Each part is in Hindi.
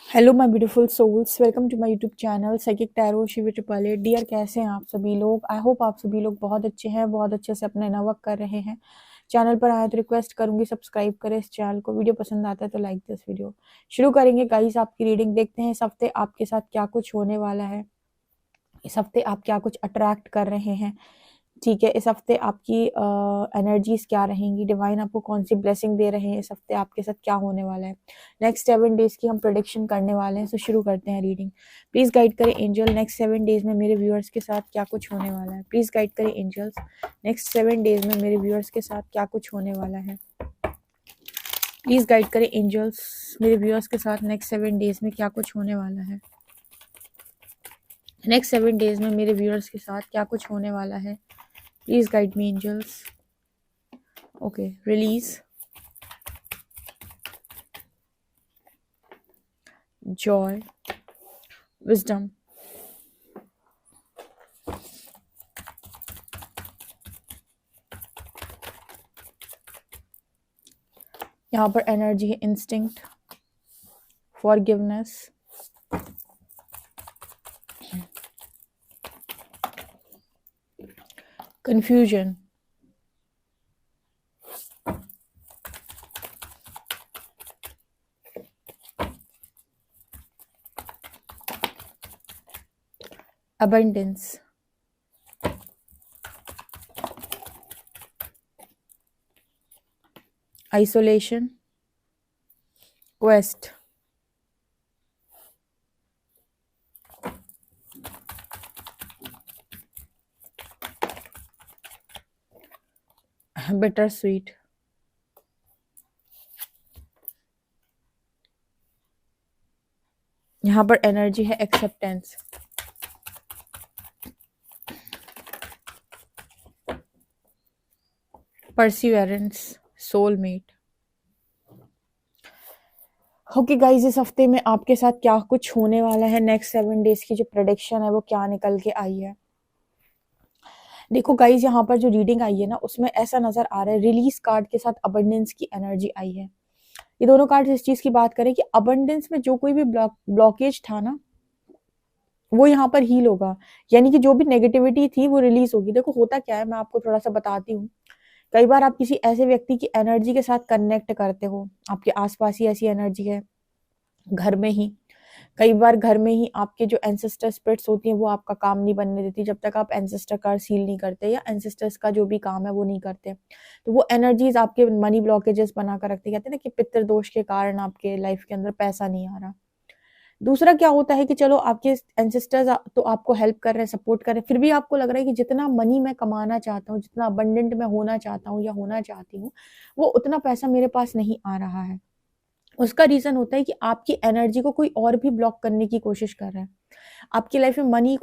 Hello my beautiful souls, welcome to my YouTube channel psychic tarot Shiv triple eight. Dear, कैसे हैं आप सभी लोग? आई होप आप सभी लोग बहुत अच्छे हैं, बहुत अच्छे से अपना इनर कर रहे हैं। चैनल पर आए तो रिक्वेस्ट करूंगी सब्सक्राइब करें इस चैनल को। वीडियो पसंद आता है तो लाइक दिस वीडियो। शुरू करेंगे गाइस आपकी रीडिंग। देखते हैं इस हफ्ते आपके साथ क्या कुछ होने वाला है। इस हफ्ते आप क्या कुछ अट्रैक्ट कर रहे हैं, ठीक है। इस हफ्ते आपकी एनर्जीज क्या रहेंगी, डिवाइन आपको कौन सी ब्लेसिंग दे रहे हैं, इस हफ्ते आपके साथ क्या होने वाला है। नेक्स्ट 7 डेज की हम प्रोडिक्शन करने वाले हैं। तो शुरू करते हैं रीडिंग। प्लीज गाइड करें एंजल, नेक्स्ट 7 डेज में मेरे व्यूअर्स के साथ क्या कुछ होने वाला है। प्लीज गाइड करें एंजल्स, नेक्स्ट 7 डेज में मेरे व्यूअर्स के साथ क्या कुछ होने वाला है। प्लीज गाइड करें एंजल्स, मेरे व्यूअर्स के साथ नेक्स्ट 7 डेज में क्या कुछ होने वाला है। नेक्स्ट 7 डेज में मेरे व्यूअर्स के साथ क्या कुछ होने वाला है। Please guide me angels. Okay, release, joy, wisdom, यहाँ पर एनर्जी है instinct, forgiveness, confusion, abundance, isolation, quest, bitter sweet, यहाँ पर एनर्जी है acceptance, perseverance, soulmate. Okay guys, इस हफ्ते में आपके साथ क्या कुछ होने वाला है, नेक्स्ट 7 डेज की जो प्रेडिक्शन है वो क्या निकल के आई है। देखो गाइज, यहाँ पर जो रीडिंग आई है ना, उसमें ऐसा नजर आ रहा है रिलीज कार्ड के साथ अबंडेंस की एनर्जी आई है। ये दोनों कार्ड इस चीज की बात करें कि अबंडेंस में जो कोई भी ब्लॉकेज था ना, वो यहाँ पर हील होगा। यानी कि जो भी नेगेटिविटी थी वो रिलीज होगी। देखो होता क्या है, मैं आपको थोड़ा सा बताती हूँ। कई बार आप किसी ऐसे व्यक्ति की एनर्जी के साथ कनेक्ट करते हो, आपके आसपास ही ऐसी एनर्जी है, घर में ही। कई बार घर में ही आपके जो एंसेस्टर स्पिरिट्स होती हैं वो आपका काम नहीं बनने देती जब तक आप एंसेस्टर कार्ड सील नहीं करते या एंसेस्टर्स का जो भी काम है वो नहीं करते। तो वो एनर्जीज आपके मनी ब्लॉकेजेस बना कर रखती, कहते हैं ना कि पितृ दोष के कारण आपके लाइफ के अंदर पैसा नहीं आ रहा। दूसरा क्या होता है कि चलो आपके एंसेस्टर्स तो आपको हेल्प कर रहे हैं, सपोर्ट कर रहे हैं, फिर भी आपको लग रहा है कि जितना मनी मैं कमाना चाहता हूँ, जितना अबंडेंट मैं होना चाहता हूँ या होना चाहती हूँ, वो उतना पैसा मेरे पास नहीं आ रहा है। उसका रीजन होता है कि आपकी एनर्जी को कोई और भी ब्लॉक करने की कोशिश कर रहा है। आपकी लाइफ में मनी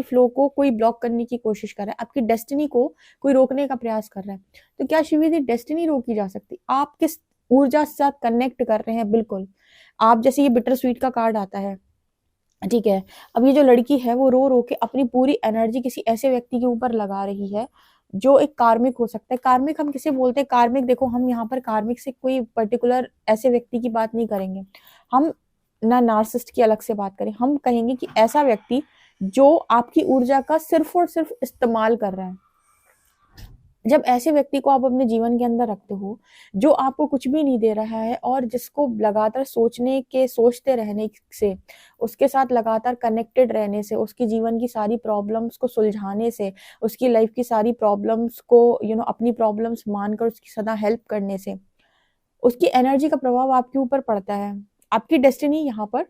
फ्लो को कोई ब्लॉक करने की कोशिश कर रहा है, आपकी डेस्टिनी को कोई रोकने का प्रयास कर रहा है। तो क्या शिवी डेस्टिनी रोकी जा सकती? आप किस ऊर्जा के साथ कनेक्ट कर रहे हैं? बिल्कुल। आप जैसे ये बिटर स्वीट का कार्ड आता है, ठीक है। अब ये जो लड़की है वो रो रो के अपनी पूरी एनर्जी किसी ऐसे व्यक्ति के ऊपर लगा रही है जो एक कार्मिक हो सकता है। कार्मिक हम किसे बोलते हैं? कार्मिक, देखो हम यहाँ पर कार्मिक से कोई पर्टिकुलर ऐसे व्यक्ति की बात नहीं करेंगे। हम ना नार्सिस्ट की अलग से बात करें, हम कहेंगे कि ऐसा व्यक्ति जो आपकी ऊर्जा का सिर्फ और सिर्फ इस्तेमाल कर रहा है। जब ऐसे व्यक्ति को आप अपने जीवन के अंदर रखते हो जो आपको कुछ भी नहीं दे रहा है और जिसको लगातार सोचते रहने से, उसके साथ लगातार कनेक्टेड रहने से, उसकी जीवन की सारी प्रॉब्लम्स को सुलझाने से, उसकी लाइफ की सारी प्रॉब्लम्स को अपनी प्रॉब्लम्स मानकर उसकी सदा हेल्प करने से, उसकी एनर्जी का प्रभाव आपके ऊपर पड़ता है। आपकी डेस्टिनी यहाँ पर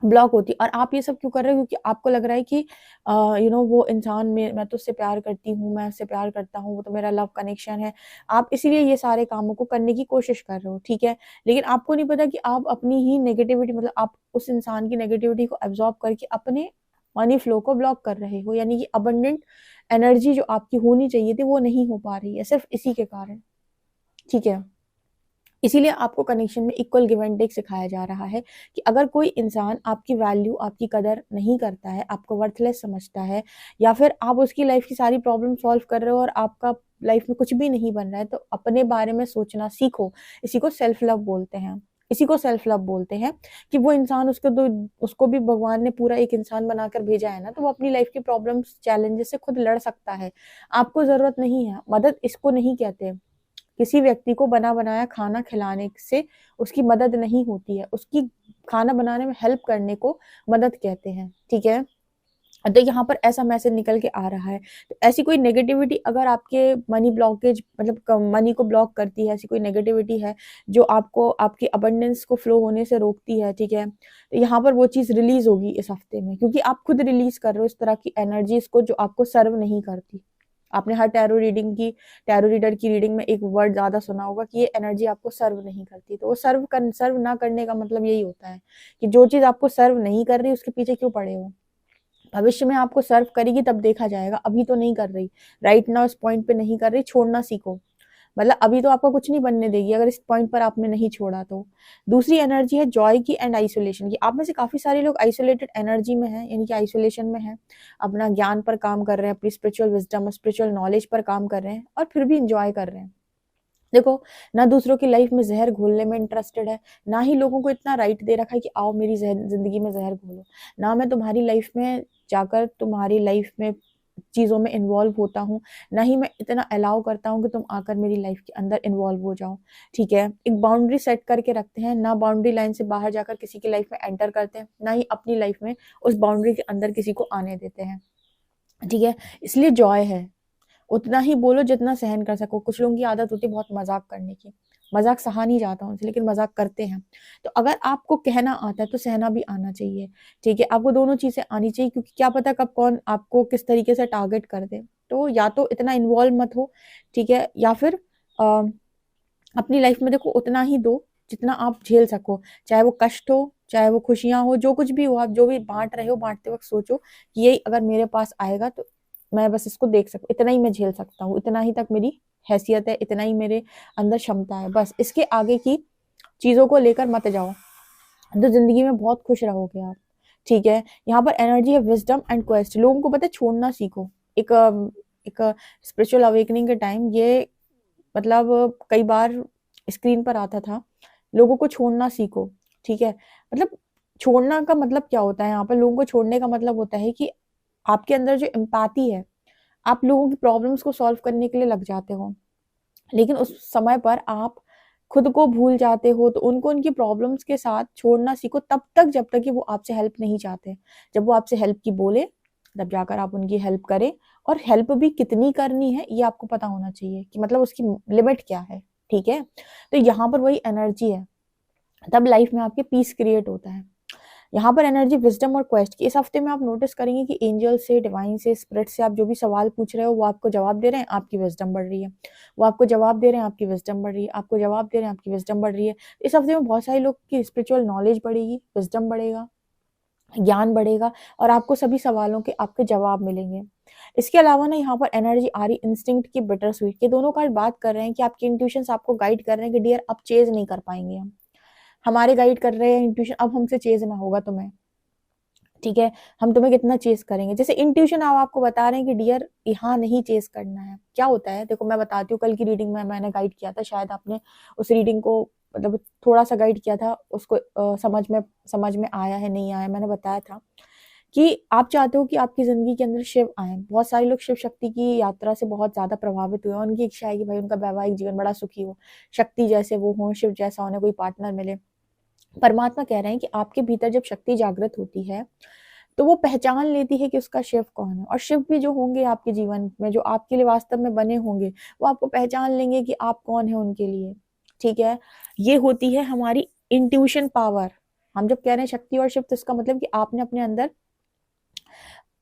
ब्लॉक होती है। और आप ये सब क्यों कर रहे हो? क्योंकि आपको लग रहा है कि वो इंसान मैं तो उससे प्यार करती हूँ, मैं उससे प्यार करता हूँ, वो तो मेरा लव कनेक्शन है। आप इसीलिए ये सारे कामों को करने की कोशिश कर रहे हो, ठीक है। लेकिन आपको नहीं पता कि आप अपनी ही नेगेटिविटी, मतलब आप उस इंसान की नेगेटिविटी को एब्जॉर्ब करके अपने मनी फ्लो को ब्लॉक कर रहे हो। यानी कि अबंडेंट एनर्जी जो आपकी होनी चाहिए थी वो नहीं हो पा रही है, सिर्फ इसी के कारण, ठीक है। इसीलिए आपको कनेक्शन में इक्वल गिव एंड टेक सिखाया जा रहा है कि अगर कोई इंसान आपकी वैल्यू, आपकी कदर नहीं करता है, आपको वर्थलेस समझता है, या फिर आप उसकी लाइफ की सारी प्रॉब्लम सॉल्व कर रहे हो और आपका लाइफ में कुछ भी नहीं बन रहा है, तो अपने बारे में सोचना सीखो। इसी को सेल्फ लव बोलते हैं। इसी को सेल्फ लव बोलते हैं कि वो इंसान उसको भी भगवान ने पूरा एक इंसान बनाकर भेजा है ना, तो वो अपनी लाइफ की प्रॉब्लम्स चैलेंजेस से खुद लड़ सकता है। आपको जरूरत नहीं है मदद, इसको नहीं कहते। किसी व्यक्ति को बना बनाया खाना खिलाने से उसकी मदद नहीं होती है, उसकी खाना बनाने में हेल्प करने को मदद कहते हैं। ठीक है, तो यहाँ पर ऐसा मैसेज निकल के आ रहा है। तो ऐसी कोई नेगेटिविटी अगर आपके मनी ब्लॉकेज मतलब मनी को ब्लॉक करती है, ऐसी कोई नेगेटिविटी है जो आपको आपकी अबंडेंस को फ्लो होने से रोकती है, ठीक है, तो यहाँ पर वो चीज रिलीज होगी इस हफ्ते में, क्योंकि आप खुद रिलीज कर रहे हो इस तरह की एनर्जीज को जो आपको सर्व नहीं करती। आपने हर टैरो रीडर की रीडिंग में एक वर्ड ज्यादा सुना होगा कि ये एनर्जी आपको सर्व नहीं करती। तो वो सर्व ना करने का मतलब यही होता है कि जो चीज आपको सर्व नहीं कर रही उसके पीछे क्यों पड़े हो। भविष्य में आपको सर्व करेगी तब देखा जाएगा, अभी तो नहीं कर रही, राइट नाउ इस पॉइंट पे नहीं कर रही, छोड़ना सीखो। मतलब अभी तो आपको कुछ नहीं बनने देगी अगर इस पॉइंट पर आपने नहीं छोड़ा तो। दूसरी एनर्जी है जॉय की एंड आइसोलेशन की। आप में से काफी सारे लोग आइसोलेटेड एनर्जी में हैं, यानी कि आइसोलेशन में हैं, अपना ज्ञान पर काम कर रहे हैं, अपनी स्पिरिचुअल विजडम स्पिरिचुअल नॉलेज पर काम कर रहे हैं और फिर भी इंजॉय कर रहे हैं। देखो, ना दूसरों की लाइफ में जहर घोलने में इंटरेस्टेड है, ना ही लोगों को इतना राइट दे रखा है कि आओ मेरी जिंदगी में जहर घोलो। ना मैं तुम्हारी लाइफ में जाकर तुम्हारी लाइफ में चीजों में इन्वॉल्व होता हूँ, ना ही मैं इतना अलाउ करता हूँ कि तुम आकर मेरी लाइफ के अंदर इन्वॉल्व हो जाओ। ठीक है, एक बाउंड्री सेट करके रखते हैं, ना बाउंड्री लाइन से बाहर जाकर किसी की लाइफ में एंटर करते हैं, ना ही अपनी लाइफ में उस बाउंड्री के अंदर किसी को आने देते हैं। ठीक है, इसलिए जॉय है, उतना ही बोलो जितना सहन कर सको। कुछ लोगों की आदत होती है बहुत मजाक करने की, मजाक सहा नहीं जाता उनसे, लेकिन मजाक करते हैं। तो अगर आपको कहना आता है तो सहना भी आना चाहिए। ठीक है, आपको दोनों चीजें आनी चाहिए, क्योंकि क्या पता कब कौन आपको किस तरीके से टारगेट कर दे। तो या तो इतना इन्वॉल्व मत हो, ठीक है, या फिर अ, अपनी लाइफ में देखो उतना ही दो जितना आप झेल सको, चाहे वो कष्ट हो चाहे वो खुशियां हो, जो कुछ भी हो, आप जो भी बांट रहे हो बांटते वक्त सोचो कि ये अगर मेरे पास आएगा तो मैं बस इसको देख सकूं, इतना ही मैं झेल सकता हूँ, इतना ही तक मेरी हैसियत है, इतना ही मेरे अंदर क्षमता है, बस इसके आगे की चीजों को लेकर मत जाओ, तो जिंदगी में बहुत खुश रहोगे आप। ठीक है, यहाँ पर एनर्जी है विजडम एंड क्वेस्ट। लोगों को पता है छोड़ना सीखो। एक एक स्पिरिचुअल अवेकनिंग के टाइम ये मतलब कई बार स्क्रीन पर आता था, लोगों को छोड़ना सीखो। ठीक है, मतलब छोड़ना का मतलब क्या होता है, यहाँ पर लोगों को छोड़ने का मतलब होता है कि आपके अंदर जो एम्पैथी है, आप लोगों की प्रॉब्लम्स को सॉल्व करने के लिए लग जाते हो, लेकिन उस समय पर आप खुद को भूल जाते हो। तो उनको उनकी प्रॉब्लम्स के साथ छोड़ना सीखो तब तक जब तक कि वो आपसे हेल्प नहीं चाहते। जब वो आपसे हेल्प की बोले तब जाकर आप उनकी हेल्प करें, और हेल्प भी कितनी करनी है ये आपको पता होना चाहिए कि मतलब उसकी लिमिट क्या है। ठीक है, तो यहाँ पर वही एनर्जी है, तब लाइफ में आपके पीस क्रिएट होता है। यहाँ पर एनर्जी विजडम और क्वेस्ट की। इस हफ्ते में आप नोटिस करेंगे कि एंजल से, डिवाइन से, स्पिरिट से आप जो भी सवाल पूछ रहे हो वो आपको जवाब दे रहे हैं, आपकी विजडम बढ़ रही है। वो आपको जवाब दे रहे हैं, आपकी विजडम बढ़ रही है, आपको जवाब दे रहे हैं, आपकी विजडम बढ़ रही है। इस हफ्ते में बहुत सारे लोग की स्पिरिचुअल नॉलेज बढ़ेगी, विजडम बढ़ेगा, ज्ञान बढ़ेगा, और आपको सभी सवालों के आपके जवाब मिलेंगे। इसके अलावा ना यहाँ पर एनर्जी आ रही इंस्टिंक्ट की, बिटर स्वीट के। दोनों कार्ड बात कर रहे हैं कि आपके इंट्यूशंस आपको गाइड कर रहे हैं कि डियर अब चेज नहीं कर पाएंगे हम, हमारे गाइड कर रहे हैं इंट्यूशन, अब हमसे चेज ना होगा तुम्हें। ठीक है, हम तुम्हें कितना चेस करेंगे, जैसे इंट्यूशन आप आपको बता रहे हैं कि डियर यहाँ नहीं चेस करना है। क्या होता है देखो मैं बताती हूँ, कल की रीडिंग में मैंने गाइड किया था, शायद आपने उस रीडिंग को मतलब थोड़ा सा गाइड किया था उसको, समझ में आया है नहीं आया, मैंने बताया था कि आप चाहते हो कि आपकी जिंदगी के अंदर शिव आए। बहुत सारे लोग शिव शक्ति की यात्रा से बहुत ज्यादा प्रभावित हुए, उनकी इच्छा है कि भाई उनका वैवाहिक जीवन बड़ा सुखी हो, शक्ति जैसे वो हो, शिव जैसा उन्हें कोई पार्टनर मिले। परमात्मा कह रहे हैं कि आपके भीतर जब शक्ति जागृत होती है तो वो पहचान लेती है कि उसका शिव कौन है, और शिव भी जो होंगे आपके जीवन में, जो आपके लिए वास्तव में बने होंगे, वो आपको पहचान लेंगे कि आप कौन है उनके लिए। ठीक है, ये होती है हमारी इंट्यूशन पावर। हम जब कह रहे हैं शक्ति और शिव, तो इसका मतलब कि आपने अपने अंदर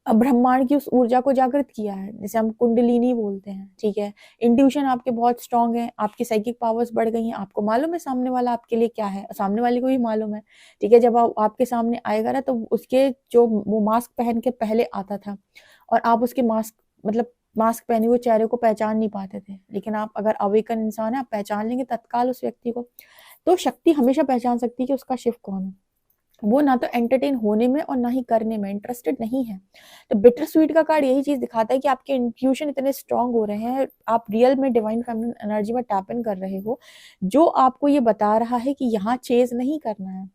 ब्रह्मांड की उस ऊर्जा को जागृत किया है, जिसे हम कुंडलिनी बोलते हैं। ठीक है, इंट्यूशन आपके बहुत स्ट्रांग है, आपकी साइकिक पावर्स बढ़ गई हैं, आपको मालूम है सामने वाला आपके लिए क्या है, सामने वाले को भी मालूम है। ठीक है, जब आपके सामने आएगा ना, तो उसके जो वो मास्क पहन के पहले आता था, और आप उसके मास्क पहने हुए चेहरे को पहचान नहीं पाते थे, लेकिन आप अगर अवेकन इंसान है, आप पहचान लेंगे तत्काल उस व्यक्ति को। तो शक्ति हमेशा पहचान सकती है कि उसका शिव कौन है। वो ना तो एंटरटेन होने में और ना ही करने में इंटरेस्टेड नहीं है। तो बिटर स्वीट का कार्ड यही चीज दिखाता है कि आपके इंट्यूशन इतने स्ट्रांग हो रहे हैं, आप रियल में डिवाइन फेमिनिन एनर्जी में टैप इन कर रहे हो, जो आपको ये बता रहा है कि यहाँ चेज नहीं करना है।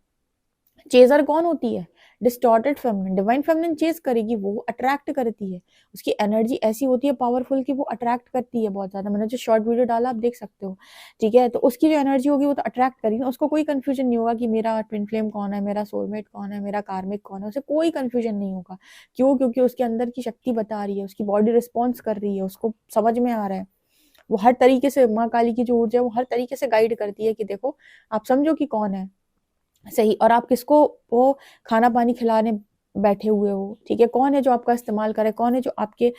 चेजर कौन होती है? Distorted feminine. Divine feminine chase करेगी, वो अट्रैक्ट करती है, उसकी एनर्जी ऐसी होती है पावरफुल कि वो अट्रैक्ट करती है बहुत ज्यादा। मैंने जो शॉर्ट वीडियो डाला आप देख सकते हो, ठीक है। तो उसकी जो एनर्जी होगी वो तो अट्रैक्ट करेगी ना, उसको कोई कंफ्यूजन नहीं होगा कि मेरा ट्विन फ्लेम कौन है, मेरा सोलमेट कौन है, मेरा कार्मिक कौन है, उसे कोई कंफ्यूजन नहीं होगा। क्यों? क्योंकि उसके अंदर की शक्ति बता रही है, उसकी बॉडी रिस्पॉन्स कर रही है, उसको समझ में आ रहा है। वो हर तरीके से, माँ काली की जो ऊर्जा है वो हर तरीके से गाइड करती है कि देखो आप समझो कि कौन है सही, और आप किसको वो खाना पानी खिलाने बैठे हुए हो, ठीक है। कौन है जो आपका इस्तेमाल कर रहा है, कौन है जो आपके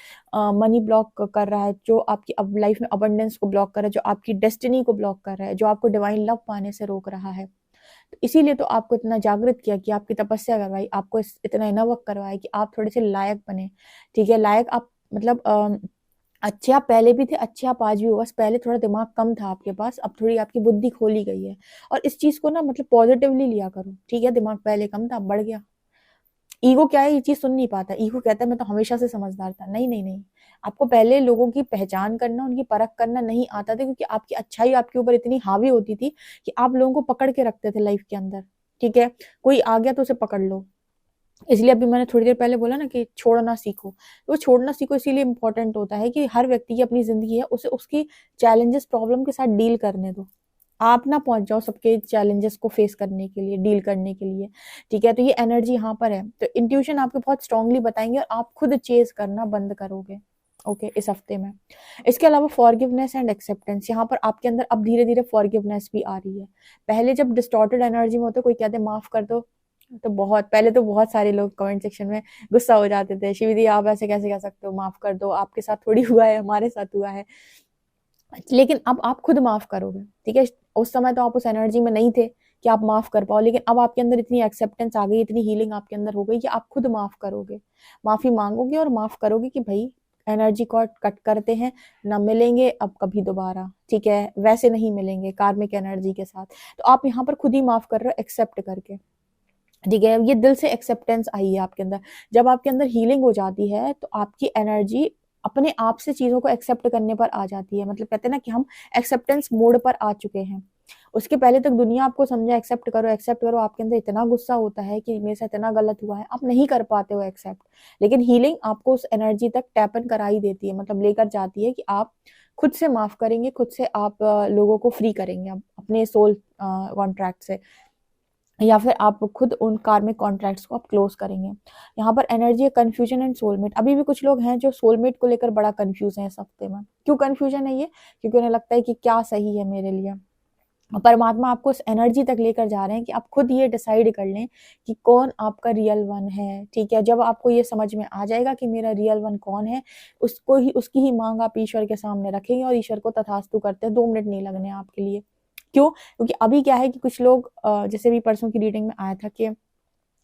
मनी ब्लॉक कर रहा है, जो आपकी अब लाइफ में अबंडेंस को ब्लॉक कर रहा है, जो आपकी डेस्टिनी को ब्लॉक कर रहा है, जो आपको डिवाइन लव पाने से रोक रहा है। तो इसीलिए तो आपको इतना जागृत किया, कि आपकी तपस्या करवाई, आपको इतना इनर वर्क करवाया कि आप थोड़े से लायक बने, ठीक है। लायक आप मतलब अच्छे आप पहले भी थे, अच्छे आप आज भी हो, बस पहले थोड़ा दिमाग कम था आपके पास, अब थोड़ी आपकी बुद्धि खोली गई है। और इस चीज को ना मतलब पॉजिटिवली लिया करो, ठीक है। दिमाग पहले कम था, अब बढ़ गया। ईगो क्या है, ये चीज सुन नहीं पाता। ईगो कहता है मैं तो हमेशा से समझदार था। नहीं नहीं नहीं, आपको पहले लोगों की पहचान करना, उनकी परख करना नहीं आता था, क्योंकि आपकी अच्छाई आपके ऊपर इतनी हावी होती थी कि आप लोगों को पकड़ के रखते थे लाइफ के अंदर, ठीक है। कोई आ गया तो उसे पकड़ लो। इसलिए अभी मैंने थोड़ी देर पहले बोला ना कि छोड़ना सीखो। तो वो छोड़ना सीखो इसीलिए इंपॉर्टेंट होता है कि हर व्यक्ति की अपनी जिंदगी है, उसे उसकी चैलेंजेस प्रॉब्लम के साथ डील करने दो। आप ना पहुंच जाओ सबके चैलेंजेस को फेस करने के लिए, डील करने के लिए, ठीक है। तो ये एनर्जी यहाँ पर है, तो इंट्यूशन आपको बहुत स्ट्रांगली बताएंगे और आप खुद चेज करना बंद करोगे, ओके, इस हफ्ते में। इसके अलावा फॉरगिवनेस एंड एक्सेप्टेंस, यहाँ पर आपके अंदर अब धीरे धीरे फॉरगिवनेस भी आ रही है। पहले जब डिस्टॉर्टेड एनर्जी में होते कोई कहते माफ कर दो, तो बहुत पहले तो बहुत सारे लोग कमेंट सेक्शन में गुस्सा हो जाते थे, शिविदी आप ऐसे कैसे कह सकते हो, माफ कर दो, आपके साथ थोड़ी हुआ है, हमारे साथ हुआ है। लेकिन अब आप खुद माफ करोगे, ठीक है। उस समय तो आप उस एनर्जी में नहीं थे कि आप माफ कर पाओ, लेकिन अब आपके अंदर इतनी एक्सेप्टेंस आ गई, इतनी हीलिंग आपके अंदर हो गई कि आप खुद माफ करोगे, माफी मांगोगे और माफ करोगे कि भाई एनर्जी को कट करते हैं, ना मिलेंगे अब कभी दोबारा, ठीक है। वैसे नहीं मिलेंगे कार्मिक एनर्जी के साथ। तो आप यहाँ पर खुद ही माफ कर रहे हो एक्सेप्ट करके, ठीक है। ये दिल से एक्सेप्टेंस आई है आपके अंदर। जब आपके अंदर हीलिंग हो जाती है तो आपकी एनर्जी अपने आप से चीजों को एक्सेप्ट करने पर आ जाती है। मतलब कहते हैं ना कि हम एक्सेप्टेंस मोड पर आ चुके हैं। उसके पहले तक दुनिया आपको समझा एक्सेप्ट करो एक्सेप्ट करो, आपके अंदर इतना गुस्सा होता है कि मेरे साथ इतना गलत हुआ है, आप नहीं कर पाते हो एक्सेप्ट। लेकिन हीलिंग आपको उस एनर्जी तक टैपन करा ही देती है, मतलब लेकर जाती है कि आप खुद से माफ करेंगे, खुद से आप लोगों को फ्री करेंगे अपने सोल कॉन्ट्रैक्ट से, या फिर आप खुद उन कार्मिक कॉन्ट्रैक्ट्स को आप क्लोज करेंगे। यहाँ पर एनर्जी है कंफ्यूजन एंड सोलमेट। अभी भी कुछ लोग हैं जो सोलमेट को लेकर बड़ा कंफ्यूज हैं इस हफ्ते में। क्यों कंफ्यूजन है ये? क्योंकि उन्हें लगता है कि क्या सही है मेरे लिए। परमात्मा आपको उस एनर्जी तक लेकर जा रहे हैं कि आप खुद ये डिसाइड कर लें कि कौन आपका रियल वन है, ठीक है। जब आपको ये समझ में आ जाएगा कि मेरा रियल वन कौन है, उसको ही, उसकी ही मांग आप ईश्वर के सामने रखेंगे और ईश्वर को तथास्तु करते हैं, 2 मिनट नहीं लगने आपके लिए। क्यों? क्योंकि अभी क्या है कि कुछ लोग जैसे भी परसों की रीडिंग में आया था कि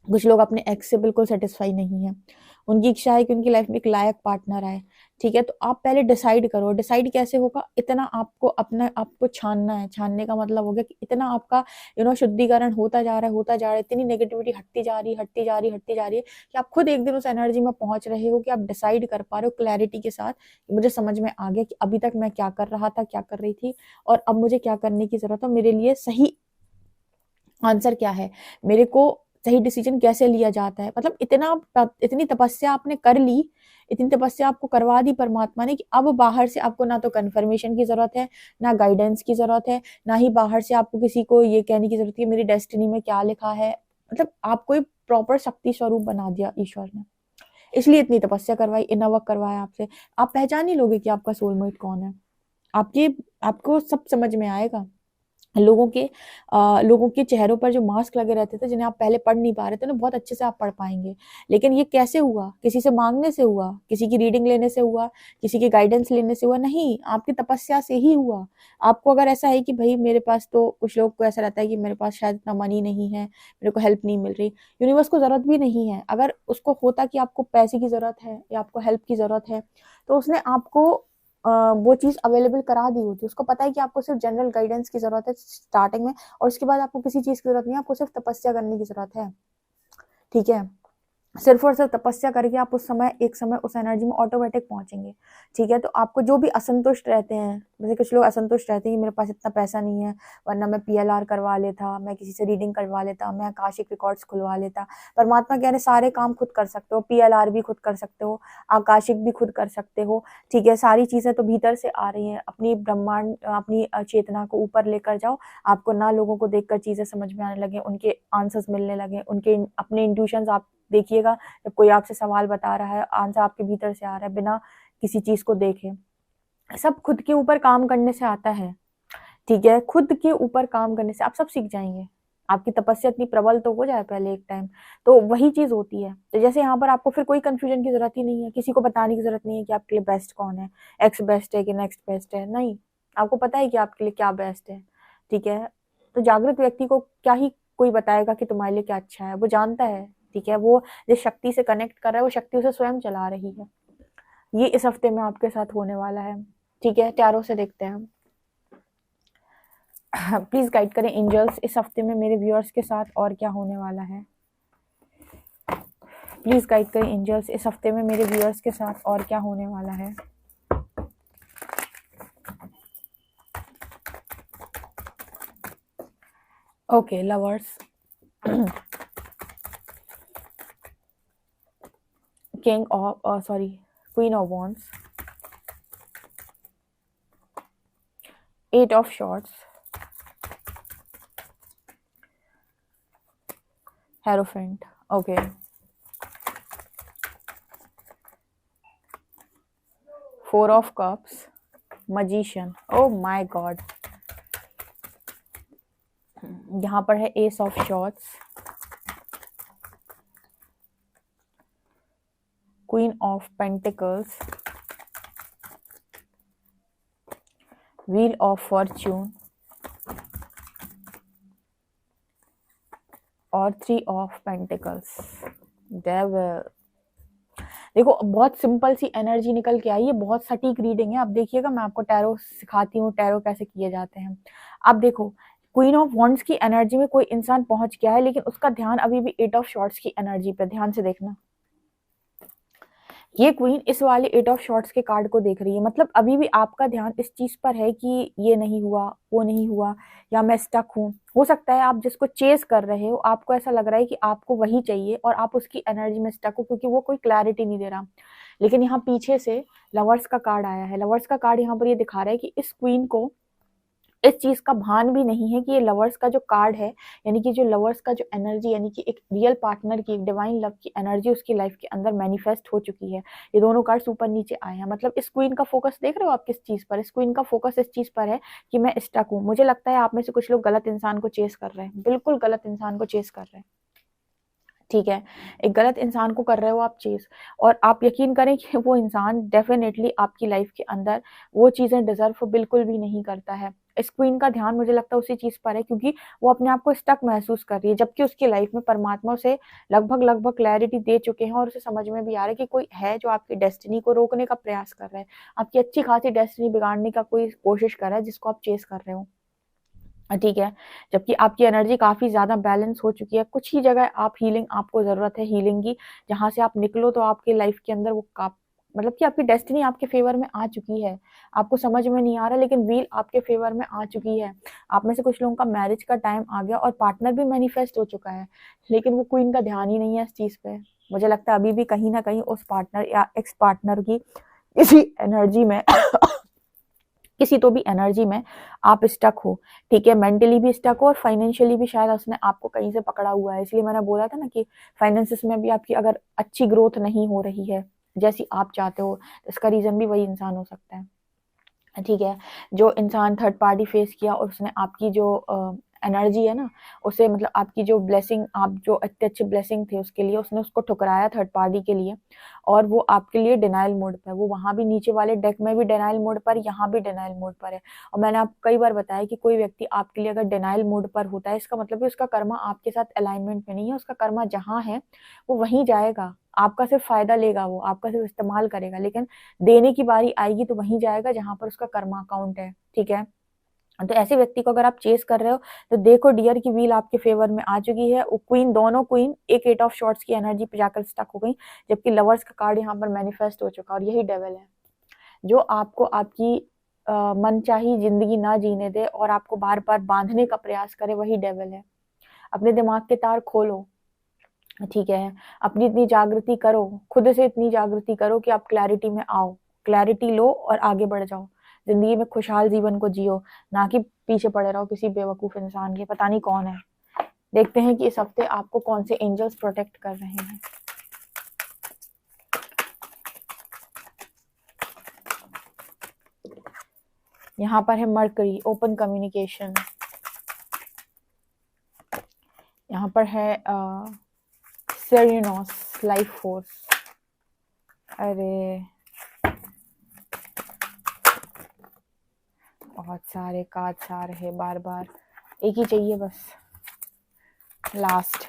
कुछ लोग अपने एक्स से बिल्कुल सेटिस्फाई नहीं है। उनकी इच्छा है कि उनकी लाइफ में एक लायक पार्टनर आए, ठीक है। तो आप पहले डिसाइड करो। डिसाइड कैसे होगा? इतना आपको अपना आपको छानना है। छानने का मतलब हो गया कि इतना आपका शुद्धिकरण होता जा रहा है, होता जा रहा है, इतनी नेगेटिविटी हटती जा रही है, हटती जा रही है, हटती जा रही है कि आप खुद एक दिन उस एनर्जी में पहुंच रहे हो कि आप डिसाइड कर पा रहे हो क्लैरिटी के साथ कि मुझे समझ में आ गया कि अभी तक मैं क्या कर रहा था, क्या कर रही थी, और अब मुझे क्या करने की जरूरत है, मेरे लिए सही आंसर क्या है, मेरे को सही डिसीजन कैसे लिया जाता है। मतलब इतनी तपस्या आपने कर ली, इतनी तपस्या आपको करवा दी परमात्मा ने कि अब बाहर से आपको ना तो कन्फर्मेशन की जरूरत है, ना गाइडेंस की जरूरत है, ना ही बाहर से आपको किसी को ये कहने की जरूरत है मेरी डेस्टिनी में क्या लिखा है। मतलब आपको एक प्रॉपर शक्ति स्वरूप बना दिया ईश्वर ने। इसलिए इतनी तपस्या करवाई, इनर वर्क करवाया आपसे। आप पहचान ही लोगे कि आपका सोलमेट कौन है। आपके आपको सब समझ में आएगा। लोगों के चेहरों पर जो मास्क लगे रहते थे, जिन्हें आप पहले पढ़ नहीं पा रहे थे ना, बहुत अच्छे से आप पढ़ पाएंगे। लेकिन ये कैसे हुआ? किसी से मांगने से हुआ, किसी की रीडिंग लेने से हुआ, किसी की गाइडेंस लेने से हुआ? नहीं, आपकी तपस्या से ही हुआ। आपको अगर ऐसा है कि भाई मेरे पास, तो कुछ लोग को ऐसा रहता है कि मेरे पास शायद इतना मनी नहीं है, मेरे को हेल्प नहीं मिल रही। यूनिवर्स को जरूरत भी नहीं है। अगर उसको होता कि आपको पैसे की जरूरत है या आपको हेल्प की जरूरत है, तो उसने आपको वो चीज अवेलेबल करा दी होती। उसको पता है कि आपको सिर्फ जनरल गाइडेंस की जरूरत है स्टार्टिंग में, और उसके बाद आपको किसी चीज की जरूरत नहीं है, आपको सिर्फ तपस्या करने की जरूरत है। ठीक है। सिर्फ और सिर्फ तपस्या करके आप उस समय एक समय उस एनर्जी में ऑटोमेटिक पहुंचेंगे। ठीक है, तो आपको जो भी असंतुष्ट रहते हैं, जैसे कुछ लोग असंतुष्ट रहते हैं कि मेरे पास इतना पैसा नहीं है, वरना मैं पीएलआर करवा लेता, मैं किसी से रीडिंग करवा लेता, मैं आकाशिक रिकॉर्ड्स खुलवा लेता। परमात्मा कह रहे सारे काम खुद कर सकते हो, पीएलआर भी खुद कर सकते हो, आकाशिक भी खुद कर सकते हो। ठीक है, सारी चीजें तो भीतर से आ रही हैं। अपनी ब्रह्मांड, अपनी चेतना को ऊपर लेकर जाओ। आपको ना लोगों को देखकर चीजें समझ में आने लगे, उनके आंसर्स मिलने लगे, उनके अपने इंट्यूशंस आप देखिएगा। जब कोई आपसे सवाल बता रहा है, आंसर आपके भीतर से आ रहा है बिना किसी चीज को देखे। सब खुद के ऊपर काम करने से आता है। ठीक है, खुद के ऊपर काम करने से आप सब सीख जाएंगे। आपकी तपस्या इतनी प्रबल तो हो जाए पहले एक टाइम, तो वही चीज होती है। तो जैसे यहाँ पर आपको फिर कोई कंफ्यूजन की जरूरत ही नहीं है, किसी को बताने की जरूरत नहीं है कि आपके लिए बेस्ट कौन है, एक्स बेस्ट है कि नेक्स्ट बेस्ट है। नहीं, आपको पता है कि आपके लिए क्या बेस्ट है। ठीक है, तो जागृत व्यक्ति को क्या ही कोई बताएगा कि तुम्हारे लिए क्या अच्छा है, वो जानता है। ठीक है, वो जिस शक्ति से कनेक्ट कर रहा है, वो शक्ति उसे स्वयं चला रही है। ये इस हफ्ते में आपके साथ होने वाला है। ठीक है, टैरो से देखते हैं हम। प्लीज गाइड करें एंजल्स, इस हफ्ते में मेरे व्यूअर्स के साथ और क्या होने वाला है। प्लीज गाइड करें एंजल्स, इस हफ्ते में मेरे व्यूअर्स के साथ और क्या होने वाला है। Okay lovers, king of sorry queen of wands, 8 of shorts, hierophant, okay, 4 of cups, magician, oh my God. यहाँ पर है S of shorts, queen of pentacles, wheel of Fortune और 3 ऑफ पेंटिकल्स, डेविल। देखो बहुत सिंपल सी एनर्जी निकल के आई है, बहुत सटीक रीडिंग है। आप देखिएगा, मैं आपको टैरो सिखाती हूँ, टैरो कैसे किए जाते हैं। आप देखो, क्वीन ऑफ वॉन्ड्स की एनर्जी में कोई इंसान पहुंच गया है, लेकिन उसका ध्यान अभी भी 8 ऑफ शॉर्ट्स की एनर्जी पे। ध्यान से देखना, ये क्वीन इस वाले 8 ऑफ शॉर्ट्स के कार्ड को देख रही है। मतलब अभी भी आपका ध्यान इस चीज पर है कि ये नहीं हुआ, वो नहीं हुआ, या मैं स्टक हूँ। हो सकता है आप जिसको चेस कर रहे हो, आपको ऐसा लग रहा है कि आपको वही चाहिए और आप उसकी एनर्जी में स्टक हो, क्योंकि वो कोई क्लैरिटी नहीं दे रहा। लेकिन यहाँ पीछे से लवर्स का कार्ड आया है। लवर्स का कार्ड यहाँ पर ये दिखा रहा है कि इस क्वीन को इस चीज का भान भी नहीं है कि ये लवर्स का जो कार्ड है, यानी कि जो लवर्स का जो एनर्जी, यानी कि एक रियल पार्टनर की, एक डिवाइन लव की एनर्जी उसकी लाइफ के अंदर मैनिफेस्ट हो चुकी है। ये दोनों कार्ड्स ऊपर नीचे आए हैं। मतलब इस क्वीन का फोकस देख रहे हो आप किस चीज पर? इस क्वीन का फोकस इस चीज पर है कि मैं स्टक हूँ। मुझे लगता है आप में से कुछ लोग गलत इंसान को चेस कर रहे हैं, बिल्कुल गलत इंसान को चेस कर रहे हैं। ठीक है, एक गलत इंसान को कर रहे हो आप चेज, और आप यकीन करें कि वो इंसान डेफिनेटली आपकी लाइफ के अंदर वो चीजें डिजर्व बिल्कुल भी नहीं करता है। इस क्वीन का ध्यान मुझे लगता है उसी चीज पर है, क्योंकि वो अपने आप को स्टक महसूस कर रही है, जबकि उसकी लाइफ में परमात्मा उसे लगभग लगभग क्लैरिटी दे चुके हैं, और उसे समझ में भी आ रहा है कि कोई है जो आपकी डेस्टिनी को रोकने का प्रयास कर रहा है, आपकी अच्छी खासी डेस्टिनी बिगाड़ने का कोई कोशिश कर रहा है, जिसको आप चेस कर रहे हो। ठीक है, जबकि आपकी एनर्जी काफी ज्यादा बैलेंस हो चुकी है। कुछ ही जगह आप हीलिंग, आपको जरूरत है हीलिंग की, जहां से आप निकलो तो आपके लाइफ के अंदर वो मतलब कि आपकी डेस्टिनी आपके फेवर में आ चुकी है। आपको समझ में नहीं आ रहा, लेकिन व्हील आपके फेवर में आ चुकी है। आप में से कुछ लोगों का मैरिज का टाइम आ गया और पार्टनर भी मैनिफेस्ट हो चुका है, लेकिन वो क्वीन का ध्यान ही नहीं है इस चीज पे। मुझे लगता है अभी भी कहीं ना कहीं उस पार्टनर या एक्स पार्टनर की किसी एनर्जी में किसी तो भी एनर्जी में आप स्टक हो। ठीक है, मेंटली भी स्टक हो और फाइनेंशियली भी शायद उसने आपको कहीं से पकड़ा हुआ है। इसलिए मैंने बोला था ना कि फाइनेंसिस में भी आपकी अगर अच्छी ग्रोथ नहीं हो रही है जैसी आप चाहते हो, तो इसका रीजन भी वही इंसान हो सकता है। ठीक है, जो इंसान थर्ड पार्टी फेस किया और उसने आपकी जो एनर्जी है ना, उसे मतलब आपकी जो ब्लेसिंग, आप जो अच्छे ब्लेसिंग थे उसके लिए उसने उसको ठुकराया थर्ड पार्टी के लिए, और वो आपके लिए डिनाइल मोड पर, वो वहां भी नीचे वाले डेक में भी डिनाइल मोड पर, यहाँ भी डिनाइल मोड पर है। और मैंने आपको कई बार बताया कि कोई व्यक्ति आपके लिए अगर डिनाइल मोड पर होता है, इसका मतलब है उसका कर्मा आपके साथ अलाइनमेंट में नहीं है। उसका कर्मा जहां है वो वहीं जाएगा, आपका सिर्फ फायदा लेगा, वो आपका सिर्फ इस्तेमाल करेगा, लेकिन देने की बारी आएगी तो वहीं जाएगा जहां पर उसका कर्मा अकाउंट है। ठीक है, तो ऐसे व्यक्ति को अगर आप चेस कर रहे हो तो देखो डियर की व्हील आपके फेवर में आ चुकी है। क्वीन, दोनों क्वीन एक 8 ऑफ शॉर्ट्स की एनर्जी पे जाकर स्टक हो गई, जबकि लवर्स का कार्ड यहाँ पर मैनिफेस्ट हो चुका, और यही डेविल है जो आपको आपकी मनचाही जिंदगी ना जीने दे और आपको बार बार बांधने का प्रयास करे, वही डेविल है। अपने दिमाग के तार खोलो, ठीक है, अपनी इतनी जागृति करो, खुद से इतनी जागृति करो कि आप क्लैरिटी में आओ, क्लैरिटी लो और आगे बढ़ जाओ, जिंदगी में खुशहाल जीवन को जियो, ना कि पीछे पड़े रहो किसी बेवकूफ इंसान के, पता नहीं कौन है। देखते हैं कि इस हफ्ते आपको कौन से एंजल्स प्रोटेक्ट कर रहे हैं। यहाँ पर है मरकरी, ओपन कम्युनिकेशन। यहाँ पर है सेरेनोस, लाइफ फोर्स। अरे बहुत सारे कार्ड्स आ रहे बार बार, एक ही चाहिए बस, लास्ट।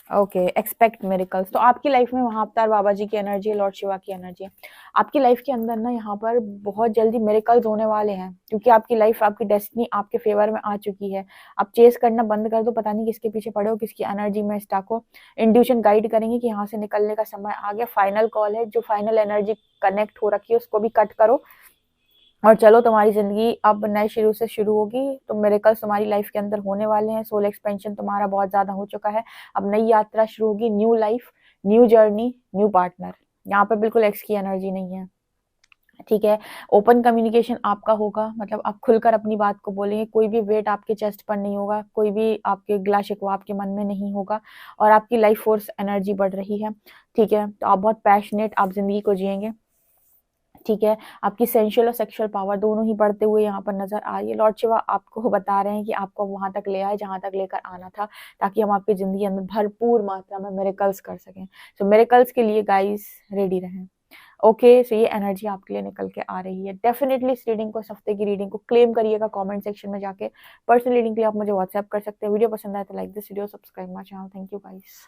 Okay, expect miracles. तो आपकी लाइफ में महाअवतार बाबा जी की एनर्जी है, लॉर्ड शिवा की एनर्जी है। आपकी लाइफ के अंदर ना यहाँ पर बहुत जल्दी मिरेकल्स होने वाले हैं, क्योंकि आपकी लाइफ, आपकी डेस्टिनी आपके फेवर में आ चुकी है। आप चेस करना बंद कर दो, पता नहीं किसके पीछे पड़े हो, किसकी एनर्जी में स्टक हो। इंट्यूशन गाइड करेंगे कि यहाँ से निकलने का समय आ गया, फाइनल कॉल है, जो फाइनल एनर्जी कनेक्ट हो रखी है उसको भी कट करो और चलो, तुम्हारी जिंदगी अब नए शुरू से शुरू होगी। तो मिरेकल्स तुम्हारी लाइफ के अंदर होने वाले हैं। सोल एक्सपेंशन तुम्हारा बहुत ज्यादा हो चुका है, अब नई यात्रा शुरू होगी, new life, new journey, new partner. यहाँ पे बिल्कुल एक्स की एनर्जी नहीं है, ठीक है। ओपन कम्युनिकेशन आपका होगा, मतलब आप खुलकर अपनी बात को बोलेंगे, कोई भी वेट आपके चेस्ट पर नहीं होगा, कोई भी आपके गिला शिकवा आपके मन में नहीं होगा, और आपकी लाइफ फोर्स एनर्जी बढ़ रही है, ठीक है। तो आप बहुत पैशनेट आप जिंदगी को जिएंगे, ठीक है। आपकी सेंशुअल और सेक्सुअल पावर दोनों ही बढ़ते हुए यहाँ पर नजर आ रही है। लॉर्ड शिवा आपको बता रहे हैं कि आपको वहां तक ले आए जहां तक लेकर आना था, ताकि हम आपकी जिंदगी अंदर भरपूर मात्रा में मिरेकल्स कर सकें। सो मिरेकल्स के लिए गाइस रेडी रहें। ओके, सो ये एनर्जी आपके लिए निकल के आ रही है। डेफिनेटली इस रीडिंग को, इस हफ्ते की रीडिंग को क्लेम करिएगा कमेंट सेक्शन में जाके। पर्सनल रीडिंग के लिए आप मुझे व्हाट्सएप कर सकते हैं। वीडियो पसंद आए तो like this video, subscribe my channel. Thank you guys.